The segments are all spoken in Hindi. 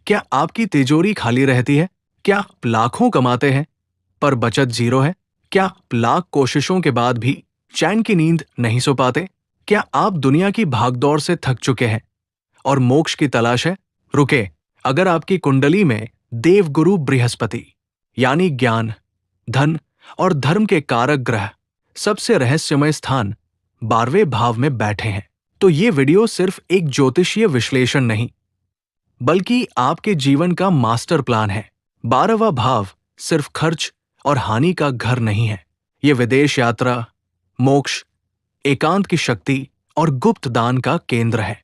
क्या आपकी तिजोरी खाली रहती है? क्या आप लाखों कमाते हैं पर बचत जीरो है? क्या आप लाख कोशिशों के बाद भी चैन की नींद नहीं सो पाते? क्या आप दुनिया की भागदौड़ से थक चुके हैं और मोक्ष की तलाश है? रुके, अगर आपकी कुंडली में देवगुरु बृहस्पति यानी ज्ञान, धन और धर्म के कारक ग्रह सबसे रहस्यमय स्थान 12वें भाव में बैठे हैं, तो ये वीडियो सिर्फ एक ज्योतिषीय विश्लेषण नहीं बल्कि आपके जीवन का मास्टर प्लान है। 12वां भाव सिर्फ खर्च और हानि का घर नहीं है, ये विदेश यात्रा, मोक्ष, एकांत की शक्ति और गुप्त दान का केंद्र है।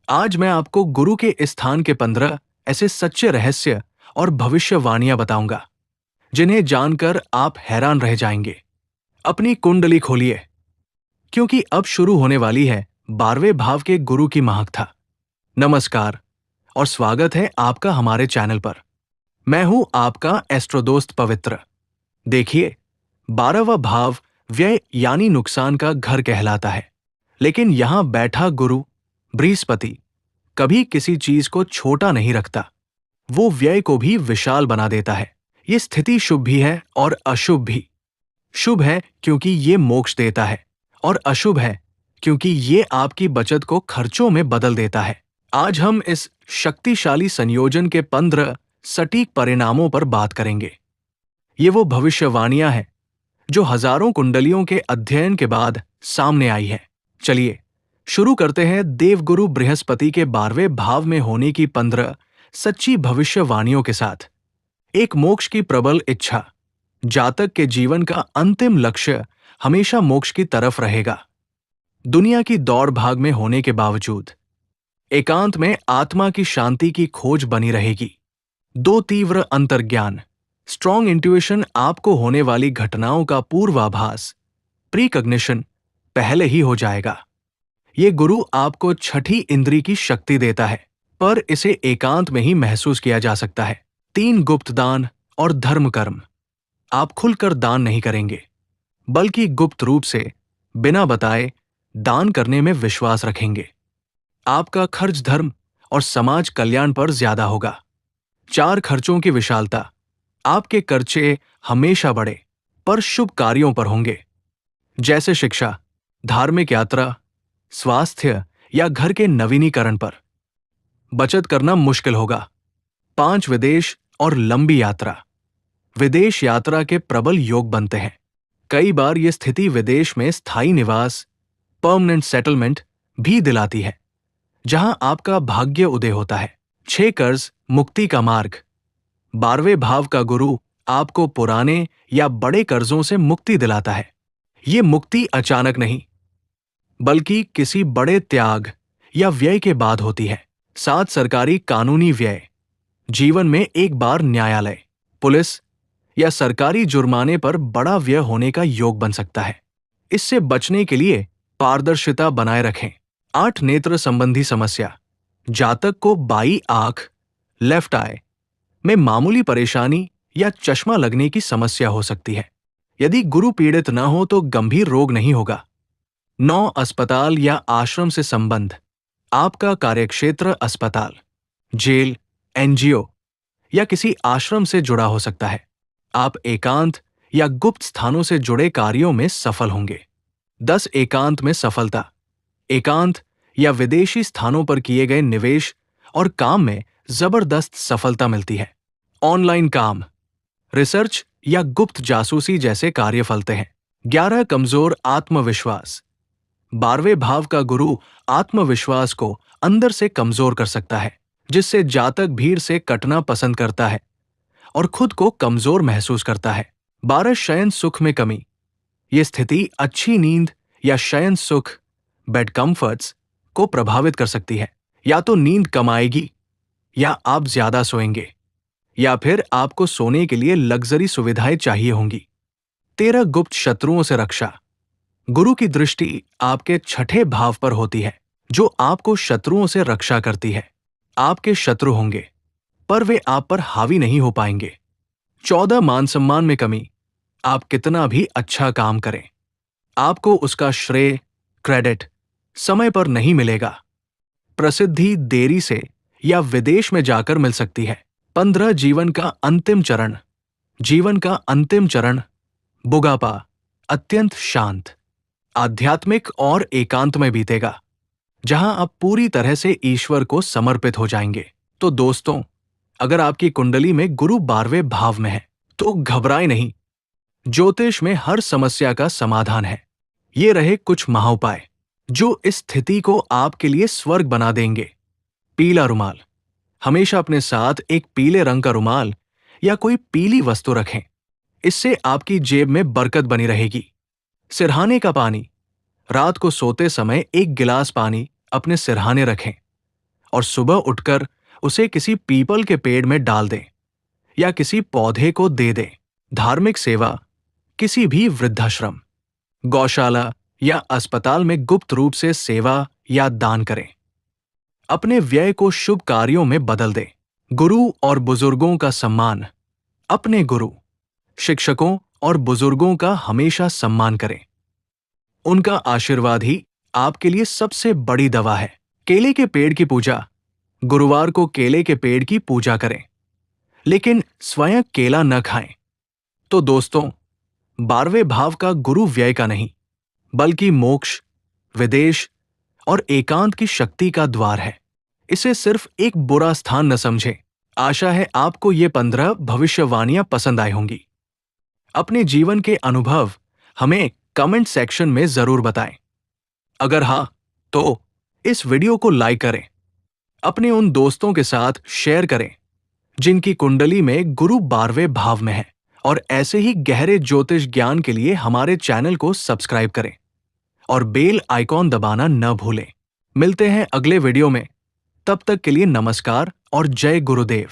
आज मैं आपको गुरु के इस स्थान के 15 ऐसे सच्चे रहस्य और भविष्यवाणियां बताऊंगा जिन्हें जानकर आप हैरान रह जाएंगे। अपनी कुंडली खोलिए, क्योंकि अब शुरू होने वाली है 12वें भाव के गुरु की महकता। नमस्कार और स्वागत है आपका हमारे चैनल पर। मैं हूं आपका एस्ट्रो दोस्त पवित्र। देखिए, 12वां भाव व्यय यानी नुकसान का घर कहलाता है, लेकिन यहां बैठा गुरु बृहस्पति कभी किसी चीज को छोटा नहीं रखता, वो व्यय को भी विशाल बना देता है। ये स्थिति शुभ भी है और अशुभ भी। शुभ है क्योंकि ये मोक्ष देता है और अशुभ है क्योंकि ये आपकी बचत को खर्चों में बदल देता है। आज हम इस शक्तिशाली संयोजन के 15 सटीक परिणामों पर बात करेंगे। ये वो भविष्यवाणियां हैं जो हजारों कुंडलियों के अध्ययन के बाद सामने आई है। चलिए शुरू करते हैं देवगुरु बृहस्पति के 12वें भाव में होने की 15 सच्ची भविष्यवाणियों के साथ। एक मोक्ष की प्रबल इच्छा। जातक के जीवन का अंतिम लक्ष्य हमेशा मोक्ष की तरफ रहेगा। दुनिया की दौड़ भाग में होने के बावजूद एकांत में आत्मा की शांति की खोज बनी रहेगी। 2 तीव्र अंतर्ज्ञान, स्ट्रॉन्ग इंट्यूशन आपको होने वाली घटनाओं का पूर्वाभास, प्रीकॉग्निशन पहले ही हो जाएगा। ये गुरु आपको छठी इंद्री की शक्ति देता है, पर इसे एकांत में ही महसूस किया जा सकता है। 3 गुप्त दान और धर्म कर्म। आप खुलकर दान नहीं करेंगे, बल्कि गुप्त रूप से बिना बताए दान करने में विश्वास रखेंगे। आपका खर्च धर्म और समाज कल्याण पर ज्यादा होगा। 4 खर्चों की विशालता। आपके खर्चे हमेशा बड़े पर शुभ कार्यों पर होंगे, जैसे शिक्षा, धार्मिक यात्रा, स्वास्थ्य या घर के नवीनीकरण पर। बचत करना मुश्किल होगा। 5 विदेश और लंबी यात्रा। विदेश यात्रा के प्रबल योग बनते हैं। कई बार यह स्थिति विदेश में स्थायी निवास, परमानेंट सेटलमेंट भी दिलाती है, जहां आपका भाग्य उदय होता है। 6 कर्ज मुक्ति का मार्ग। 12वें भाव का गुरु आपको पुराने या बड़े कर्जों से मुक्ति दिलाता है। ये मुक्ति अचानक नहीं, बल्कि किसी बड़े त्याग या व्यय के बाद होती है। 7 सरकारी कानूनी व्यय। जीवन में एक बार न्यायालय, पुलिस या सरकारी जुर्माने पर बड़ा व्यय होने का योग बन सकता है। इससे बचने के लिए पारदर्शिता बनाए रखें। 8 नेत्र संबंधी समस्या। जातक को बाई आंख, लेफ्ट आई में मामूली परेशानी या चश्मा लगने की समस्या हो सकती है। यदि गुरु पीड़ित न हो तो गंभीर रोग नहीं होगा। 9 अस्पताल या आश्रम से संबंध। आपका कार्यक्षेत्र अस्पताल, जेल, एनजीओ या किसी आश्रम से जुड़ा हो सकता है। आप एकांत या गुप्त स्थानों से जुड़े कार्यों में सफल होंगे। 10 एकांत में सफलता। एकांत या विदेशी स्थानों पर किए गए निवेश और काम में जबरदस्त सफलता मिलती है। ऑनलाइन काम, रिसर्च या गुप्त जासूसी जैसे कार्य फलते हैं। 11 कमजोर आत्मविश्वास। 12वें भाव का गुरु आत्मविश्वास को अंदर से कमजोर कर सकता है, जिससे जातक भीड़ से कटना पसंद करता है और खुद को कमजोर महसूस करता है। 12 शयन सुख में कमी। ये स्थिति अच्छी नींद या शयन सुख, बेड कंफर्ट्स को प्रभावित कर सकती है। या तो नींद कम आएगी, या आप ज्यादा सोएंगे, या फिर आपको सोने के लिए लग्जरी सुविधाएं चाहिए होंगी। 13 गुप्त शत्रुओं से रक्षा। गुरु की दृष्टि आपके छठे भाव पर होती है, जो आपको शत्रुओं से रक्षा करती है। आपके शत्रु होंगे, पर वे आप पर हावी नहीं हो पाएंगे। 14 मान सम्मान में कमी। आप कितना भी अच्छा काम करें, आपको उसका श्रेय, क्रेडिट समय पर नहीं मिलेगा। प्रसिद्धि देरी से या विदेश में जाकर मिल सकती है। 15 जीवन का अंतिम चरण। जीवन का अंतिम चरण बुढ़ापा अत्यंत शांत, आध्यात्मिक और एकांत में बीतेगा, जहां आप पूरी तरह से ईश्वर को समर्पित हो जाएंगे। तो दोस्तों, अगर आपकी कुंडली में गुरु 12वें भाव में है तो घबराएं नहीं। ज्योतिष में हर समस्या का समाधान है। ये रहे कुछ महाउपाय जो इस स्थिति को आपके लिए स्वर्ग बना देंगे। पीला रुमाल। हमेशा अपने साथ एक पीले रंग का रुमाल या कोई पीली वस्तु रखें। इससे आपकी जेब में बरकत बनी रहेगी। सिरहाने का पानी। रात को सोते समय एक गिलास पानी अपने सिरहाने रखें और सुबह उठकर उसे किसी पीपल के पेड़ में डाल दें या किसी पौधे को दे दें। धार्मिक सेवा। किसी भी वृद्धाश्रम, गौशाला या अस्पताल में गुप्त रूप से सेवा या दान करें। अपने व्यय को शुभ कार्यों में बदल दें। गुरु और बुजुर्गों का सम्मान। अपने गुरु, शिक्षकों और बुजुर्गों का हमेशा सम्मान करें। उनका आशीर्वाद ही आपके लिए सबसे बड़ी दवा है। केले के पेड़ की पूजा। गुरुवार को केले के पेड़ की पूजा करें, लेकिन स्वयं केला न खाएं। तो दोस्तों, 12वें भाव का गुरु व्यय का नहीं, बल्कि मोक्ष, विदेश और एकांत की शक्ति का द्वार है। इसे सिर्फ एक बुरा स्थान न समझें। आशा है आपको ये 15 भविष्यवाणियां पसंद आई होंगी। अपने जीवन के अनुभव हमें कमेंट सेक्शन में जरूर बताएं। अगर हाँ, तो इस वीडियो को लाइक करें। अपने उन दोस्तों के साथ शेयर करें जिनकी कुंडली में गुरु 12वें भाव में है। और ऐसे ही गहरे ज्योतिष ज्ञान के लिए हमारे चैनल को सब्सक्राइब करें और बेल आइकॉन दबाना न भूलें। मिलते हैं अगले वीडियो में। तब तक के लिए नमस्कार और जय गुरुदेव।